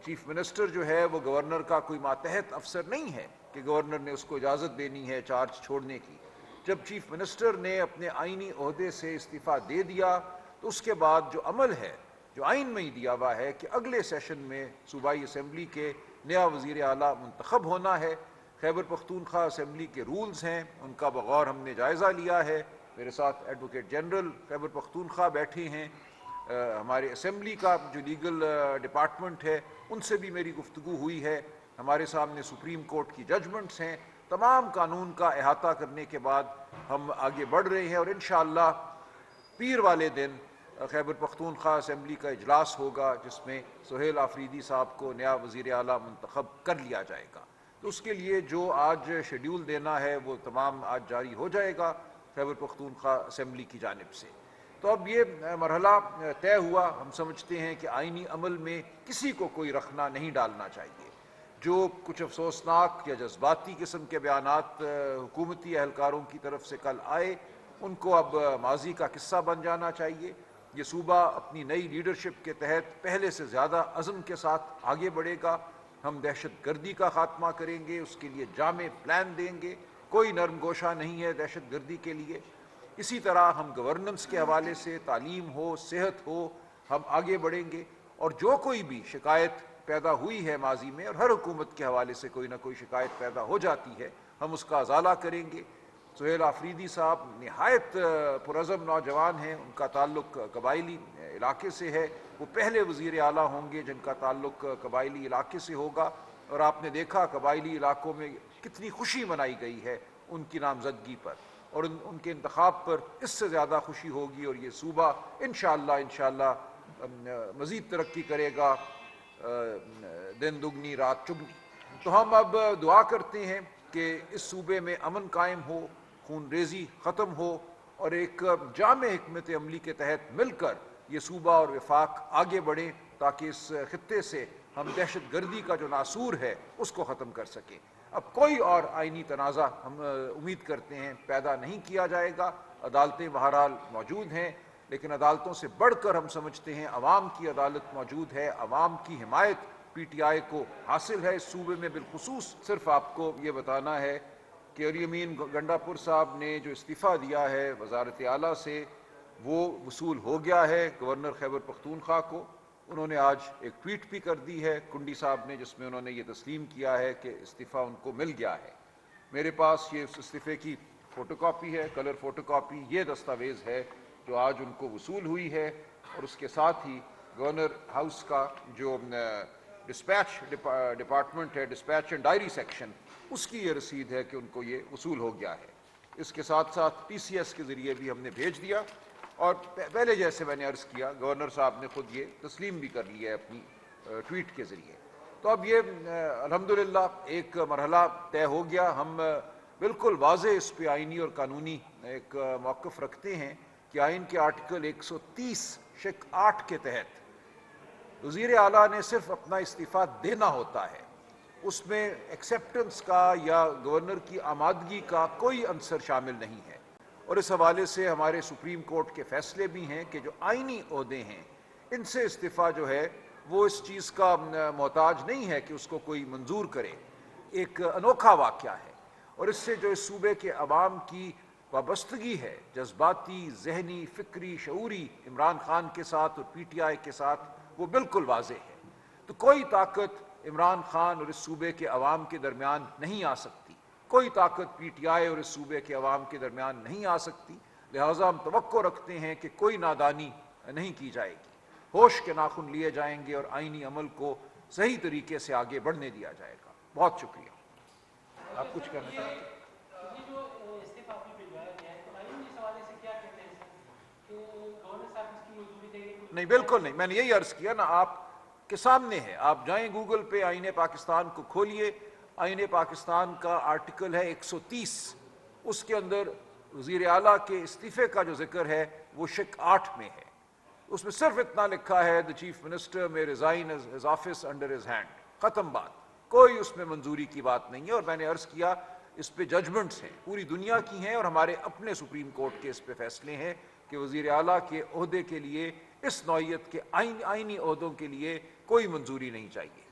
Chief minister جو ہے وہ گورنر کا کوئی ماتحت افسر نہیں ہے کہ گورنر نے اس کو اجازت دینی ہے چارج چھوڑنے کی. جب چیف منسٹر نے اپنے آئینی عہدے سے استعفیٰ دے دیا تو اس کے بعد جو عمل ہے جو آئین میں ہی دیا ہوا ہے کہ اگلے سیشن میں صوبائی اسمبلی کے نیا وزیر اعلیٰ منتخب ہونا ہے. خیبر پختونخوا اسمبلی کے رولز ہیں, ان کا بغور ہم نے جائزہ لیا ہے. میرے ساتھ ایڈوکیٹ جنرل خیبر پختونخوا بیٹھے ہیں, ہمارے اسمبلی کا جو لیگل ڈپارٹمنٹ ہے ان سے بھی میری گفتگو ہوئی ہے. ہمارے سامنے سپریم کورٹ کی ججمنٹس ہیں. تمام قانون کا احاطہ کرنے کے بعد ہم آگے بڑھ رہے ہیں اور انشاءاللہ پیر والے دن خیبر پختونخوا اسمبلی کا اجلاس ہوگا جس میں سہیل آفریدی صاحب کو نیا وزیر اعلیٰ منتخب کر لیا جائے گا. تو اس کے لیے جو آج شیڈیول دینا ہے وہ تمام آج جاری ہو جائے گا خیبر پختونخوا اسمبلی کی جانب سے. تو اب یہ مرحلہ طے ہوا. ہم سمجھتے ہیں کہ آئینی عمل میں کسی کو کوئی رخنہ نہیں ڈالنا چاہیے. جو کچھ افسوسناک یا جذباتی قسم کے بیانات حکومتی اہلکاروں کی طرف سے کل آئے ان کو اب ماضی کا قصہ بن جانا چاہیے. یہ صوبہ اپنی نئی لیڈرشپ کے تحت پہلے سے زیادہ عزم کے ساتھ آگے بڑھے گا. ہم دہشت گردی کا خاتمہ کریں گے, اس کے لیے جامع پلان دیں گے. کوئی نرم گوشہ نہیں ہے دہشت گردی کے لیے. اسی طرح ہم گورننس کے حوالے سے تعلیم ہو, صحت ہو, ہم آگے بڑھیں گے. اور جو کوئی بھی شکایت پیدا ہوئی ہے ماضی میں, اور ہر حکومت کے حوالے سے کوئی نہ کوئی شکایت پیدا ہو جاتی ہے, ہم اس کا ازالہ کریں گے. سہیل آفریدی صاحب نہایت پرعزم نوجوان ہیں, ان کا تعلق قبائلی علاقے سے ہے. وہ پہلے وزیر اعلیٰ ہوں گے جن کا تعلق قبائلی علاقے سے ہوگا. اور آپ نے دیکھا قبائلی علاقوں میں کتنی خوشی منائی گئی ہے ان کی نامزدگی پر, اور ان کے انتخاب پر اس سے زیادہ خوشی ہوگی. اور یہ صوبہ انشاءاللہ مزید ترقی کرے گا, دن دگنی رات چگنی. تو ہم اب دعا کرتے ہیں کہ اس صوبے میں امن قائم ہو, خون ریزی ختم ہو, اور ایک جامع حکمت عملی کے تحت مل کر یہ صوبہ اور وفاق آگے بڑھیں تاکہ اس خطے سے ہم دہشت گردی کا جو ناسور ہے اس کو ختم کر سکیں. اب کوئی اور آئینی تنازع ہم امید کرتے ہیں پیدا نہیں کیا جائے گا. عدالتیں بہرحال موجود ہیں, لیکن عدالتوں سے بڑھ کر ہم سمجھتے ہیں عوام کی عدالت موجود ہے. عوام کی حمایت پی ٹی آئی کو حاصل ہے اس صوبے میں. بالخصوص صرف آپ کو یہ بتانا ہے کہ علی امین گنڈا پور صاحب نے جو استعفیٰ دیا ہے وزارت اعلیٰ سے وہ وصول ہو گیا ہے گورنر خیبر پختونخوا کو. انہوں نے آج ایک ٹویٹ بھی کر دی ہے کنڈی صاحب نے, جس میں انہوں نے یہ تسلیم کیا ہے کہ استعفیٰ ان کو مل گیا ہے. میرے پاس یہ اس استعفے کی فوٹو کاپی ہے, کلر فوٹو کاپی. یہ دستاویز ہے جو آج ان کو وصول ہوئی ہے, اور اس کے ساتھ ہی گورنر ہاؤس کا جو ڈسپیچ ڈپارٹمنٹ ہے, ڈسپیچ اینڈ ڈائری سیکشن, اس کی یہ رسید ہے کہ ان کو یہ وصول ہو گیا ہے. اس کے ساتھ ساتھ پی سی ایس کے ذریعے بھی ہم نے بھیج دیا, اور پہلے جیسے میں نے عرض کیا گورنر صاحب نے خود یہ تسلیم بھی کر لیا ہے اپنی ٹویٹ کے ذریعے. تو اب یہ الحمدللہ ایک مرحلہ طے ہو گیا. ہم بالکل واضح اس پہ آئینی اور قانونی ایک موقف رکھتے ہیں کہ آئین کے آرٹیکل 130(8) کے تحت وزیر اعلیٰ نے صرف اپنا استعفیٰ دینا ہوتا ہے. اس میں ایکسیپٹنس کا یا گورنر کی آمادگی کا کوئی عنصر شامل نہیں ہے. اور اس حوالے سے ہمارے سپریم کورٹ کے فیصلے بھی ہیں کہ جو آئینی عہدے ہیں ان سے استعفیٰ جو ہے وہ اس چیز کا محتاج نہیں ہے کہ اس کو کوئی منظور کرے. ایک انوکھا واقعہ ہے, اور اس سے جو اس صوبے کے عوام کی وابستگی ہے جذباتی, ذہنی, فکری, شعوری عمران خان کے ساتھ اور پی ٹی آئی کے ساتھ, وہ بالکل واضح ہے. تو کوئی طاقت عمران خان اور اس صوبے کے عوام کے درمیان نہیں آ سکتی, کوئی طاقت پی ٹی آئی اور اس صوبے کے عوام کے درمیان نہیں آ سکتی. لہٰذا ہم توقع رکھتے ہیں کہ کوئی نادانی نہیں کی جائے گی, ہوش کے ناخن لیے جائیں گے اور آئینی عمل کو صحیح طریقے سے آگے بڑھنے دیا جائے گا. بہت شکریہ. آپ کچھ کہنا چاہیں گے؟ نہیں, بالکل نہیں. میں نے یہی عرض کیا نا, آپ کے سامنے ہے. آپ جائیں گوگل پہ, آئین پاکستان کو کھولیے. آئین پاکستان کا آرٹیکل ہے 130, اس کے اندر وزیر اعلیٰ کے استعفے کا جو ذکر ہے وہ شق 8 میں ہے. اس میں صرف اتنا لکھا ہے the chief minister may resign his office under his hand. ختم بات. کوئی اس میں منظوری کی بات نہیں ہے. اور میں نے عرض کیا اس پہ ججمنٹس ہیں, پوری دنیا کی ہیں, اور ہمارے اپنے سپریم کورٹ کے اس پہ فیصلے ہیں کہ وزیر اعلیٰ کے عہدے کے لیے اس نوعیت کے آئینی عہدوں کے لیے کوئی منظوری نہیں چاہیے.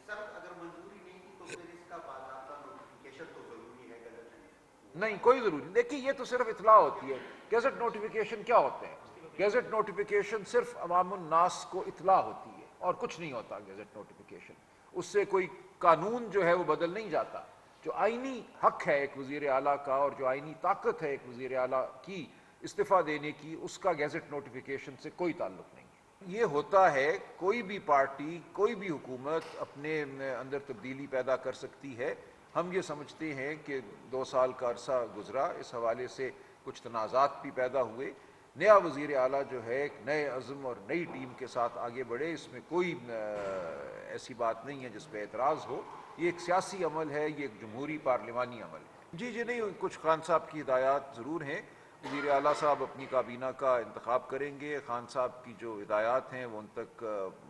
نہیں کوئی ضروری نہیں. دیکھیے یہ تو صرف اطلاع ہوتی ہے. گیزٹ نوٹیفیکیشن کیا ہوتے ہیں؟ گیزٹ نوٹیفیکیشن صرف عوام الناس کو اطلاع ہوتی ہے اور کچھ نہیں ہوتا. گیزٹ نوٹیفیکیشن اس سے کوئی قانون جو ہے وہ بدل نہیں جاتا. جو آئینی حق ہے ایک وزیر اعلیٰ کا اور جو آئینی طاقت ہے ایک وزیر اعلیٰ کی استعفیٰ دینے کی، اس کا گیزٹ نوٹیفیکیشن سے کوئی تعلق نہیں ہے. یہ ہوتا ہے کوئی بھی پارٹی کوئی بھی حکومت اپنے اندر تبدیلی پیدا کر سکتی ہے. ہم یہ سمجھتے ہیں کہ 2 سال کا عرصہ گزرا، اس حوالے سے کچھ تنازعات بھی پیدا ہوئے. نیا وزیر اعلیٰ جو ہے ایک نئے عزم اور نئی ٹیم کے ساتھ آگے بڑھے، اس میں کوئی ایسی بات نہیں ہے جس پہ اعتراض ہو. یہ ایک سیاسی عمل ہے، یہ ایک جمہوری پارلیمانی عمل ہے. جی نہیں، کچھ خان صاحب کی ہدایات ضرور ہیں. وزیر اعلیٰ صاحب اپنی کابینہ کا انتخاب کریں گے. خان صاحب کی جو ہدایات ہیں وہ ان تک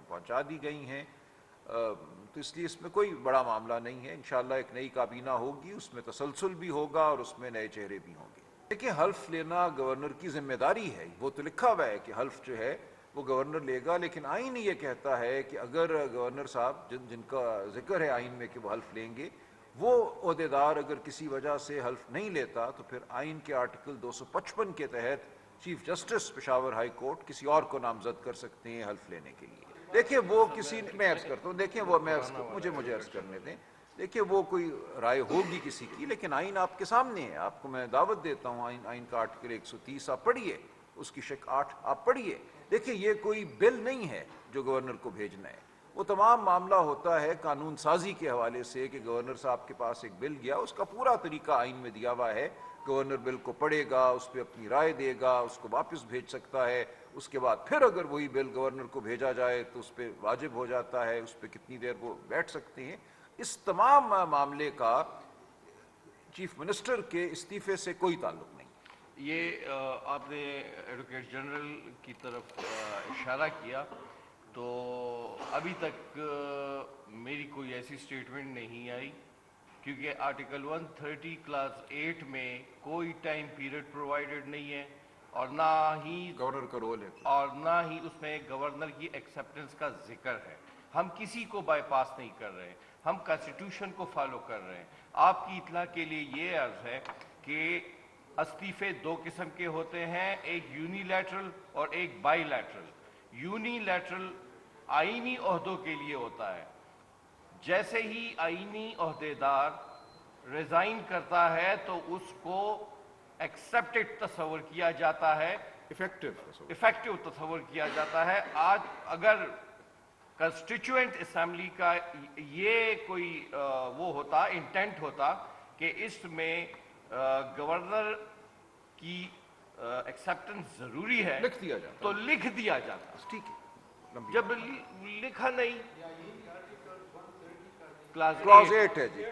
پہنچا دی گئی ہیں، تو اس لیے اس میں کوئی بڑا معاملہ نہیں ہے. انشاءاللہ ایک نئی کابینہ ہوگی، اس میں تسلسل بھی ہوگا اور اس میں نئے چہرے بھی ہوں گے. دیکھیں حلف لینا گورنر کی ذمہ داری ہے، وہ تو لکھا ہوا ہے کہ حلف جو ہے وہ گورنر لے گا. لیکن آئین یہ کہتا ہے کہ اگر گورنر صاحب جن کا ذکر ہے آئین میں کہ وہ حلف لیں گے، وہ عہدیدار اگر کسی وجہ سے حلف نہیں لیتا تو پھر آئین کے آرٹیکل 255 کے تحت chief justice Peshawar high court کسی اور کو نامزد کر سکتے ہیں حلف لینے کے لیے. دیکھیں وہ کسی میں عرض کرتا ہوں، دیکھیں وہ مجھے عرض کرنے دیں. دیکھیں وہ کوئی رائے ہوگی کسی کی، لیکن آئین آپ کے سامنے ہے. آپ کو میں دعوت دیتا ہوں آئین کا آرٹیکل 130 آپ پڑھیے، اس کی شق 8 آپ پڑھیے. دیکھیں یہ کوئی بل نہیں ہے جو گورنر کو بھیجنا ہے. وہ تمام معاملہ ہوتا ہے قانون سازی کے حوالے سے کہ گورنر صاحب کے پاس ایک بل گیا، اس کا پورا طریقہ آئین میں دیا ہوا ہے. گورنر بل کو پڑھے گا، اس پہ اپنی رائے دے گا، اس کو واپس بھیج سکتا ہے. اس کے بعد پھر اگر وہی بل گورنر کو بھیجا جائے تو اس پہ واجب ہو جاتا ہے، اس پہ کتنی دیر وہ بیٹھ سکتے ہیں. اس تمام معاملے کا چیف منسٹر کے استعفے سے کوئی تعلق نہیں. یہ آپ نے ایڈوکیٹ جنرل کی طرف اشارہ کیا، تو ابھی تک میری کوئی ایسی سٹیٹمنٹ نہیں آئی، کیونکہ آرٹیکل 130 کلاس 8 میں کوئی ٹائم پیریڈ پرووائڈڈ نہیں ہے، اور نہ ہی گورنر کا رول ہے، اور نہ ہی اس میں گورنر کی ایکسیپٹنس کا ذکر ہے. ہم کسی کو بائی پاس نہیں کر رہے، ہم کانسٹیٹیوشن کو فالو کر رہے ہیں. آپ کی اطلاع کے لیے یہ عرض ہے کہ استعفے 2 قسم کے ہوتے ہیں، ایک یونی لیٹرل اور ایک بائی لیٹرل. یونی لیٹرل آئینی عہدوں کے لیے ہوتا ہے. جیسے ہی آئینی عہدیدار ریزائن کرتا ہے تو اس کو ایکسیپٹڈ تصور کیا جاتا ہے، افیکٹو تصور کیا جاتا ہے. آج اگر کنسٹیچوئنٹ اسمبلی کا یہ کوئی وہ ہوتا، انٹینٹ ہوتا کہ اس میں گورنر کی ایکسیپٹنس ضروری ہے، لکھ دیا جاتا تو لکھ دیا جاتا. ٹھیک ہے، جب لکھا نہیں، کلاس 8 ہے جی،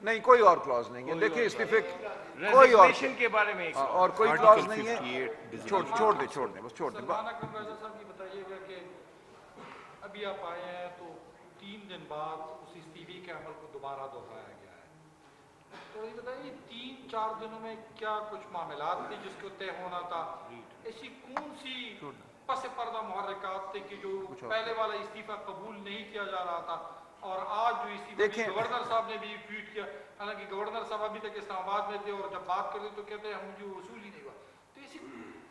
نہیں کوئی اور کلاز نہیں ہے. دیکھیں استعفے کوئی اور ریزگنیشن کے بارے میں اور کوئی کلاز نہیں ہے. چھوڑ دیں بس چھوڑ دیں. صاحب یہ بتائیے گا کہ ابھی آپ آئے ہیں تو 3 دن بعد اس استعفے کے عمل کو دوبارہ دہرایا گیا ہے، تو یہ بتائیے 3-4 دنوں میں کیا کچھ معاملات تھے جس کو طے ہونا تھا؟ ایسی کون سی پس پردہ محرکات تھے کہ جو پہلے والا استعفیٰ قبول نہیں کیا جا رہا تھا، اور آج جو استعفیٰ گورنر صاحب نے بھی ٹویٹ کیا، حالانکہ گورنر صاحب ابھی تک اسلام آباد میں تھے اور جب بات کرتے تو کہتے ہیں ہم جو وصول ہی نہیں ہوا. تو ایسی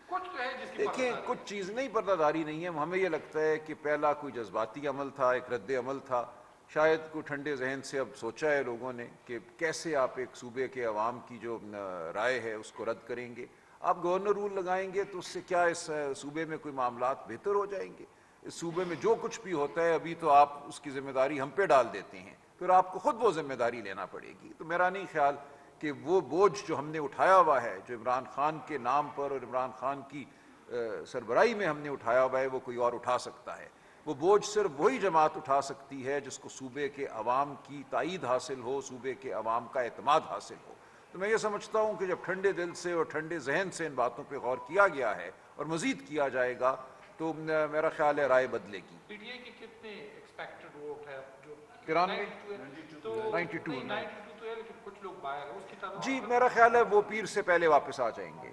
کچھ تو ہے جس کی دیکھیں کچھ چیز نہیں پردہ داری نہیں ہے. ہمیں یہ لگتا ہے کہ پہلا کوئی جذباتی عمل تھا، ایک رد عمل تھا. شاید کوئی ٹھنڈے ذہن سے اب سوچا ہے لوگوں نے کہ کیسے آپ ایک صوبے کے عوام کی جو رائے ہے اس کو رد کریں گے. آپ گورنر رول لگائیں گے تو اس سے کیا اس صوبے میں کوئی معاملات بہتر ہو جائیں گے؟ اس صوبے میں جو کچھ بھی ہوتا ہے ابھی تو آپ اس کی ذمہ داری ہم پہ ڈال دیتے ہیں، پھر آپ کو خود وہ ذمہ داری لینا پڑے گی. تو میرا نہیں خیال کہ وہ بوجھ جو ہم نے اٹھایا ہوا ہے، جو عمران خان کے نام پر اور عمران خان کی سربراہی میں ہم نے اٹھایا ہوا ہے، وہ کوئی اور اٹھا سکتا ہے. وہ بوجھ صرف وہی جماعت اٹھا سکتی ہے جس کو صوبے کے عوام کی تائید حاصل ہو، صوبے کے عوام کا اعتماد حاصل ہو. تو میں یہ سمجھتا ہوں کہ جب ٹھنڈے دل سے اور ٹھنڈے ذہن سے ان باتوں پہ غور کیا گیا ہے اور مزید کیا جائے گا تو میرا خیال ہے رائے بدلے گی. پی ٹی آئی کے کتنے ایکسپیکٹڈ ووٹ ہے جو 92 تو ہے، لیکن کچھ لوگ باہر ہیں اس کی طرف. جی میرا خیال ہے وہ پیر سے پہلے واپس آ جائیں گے.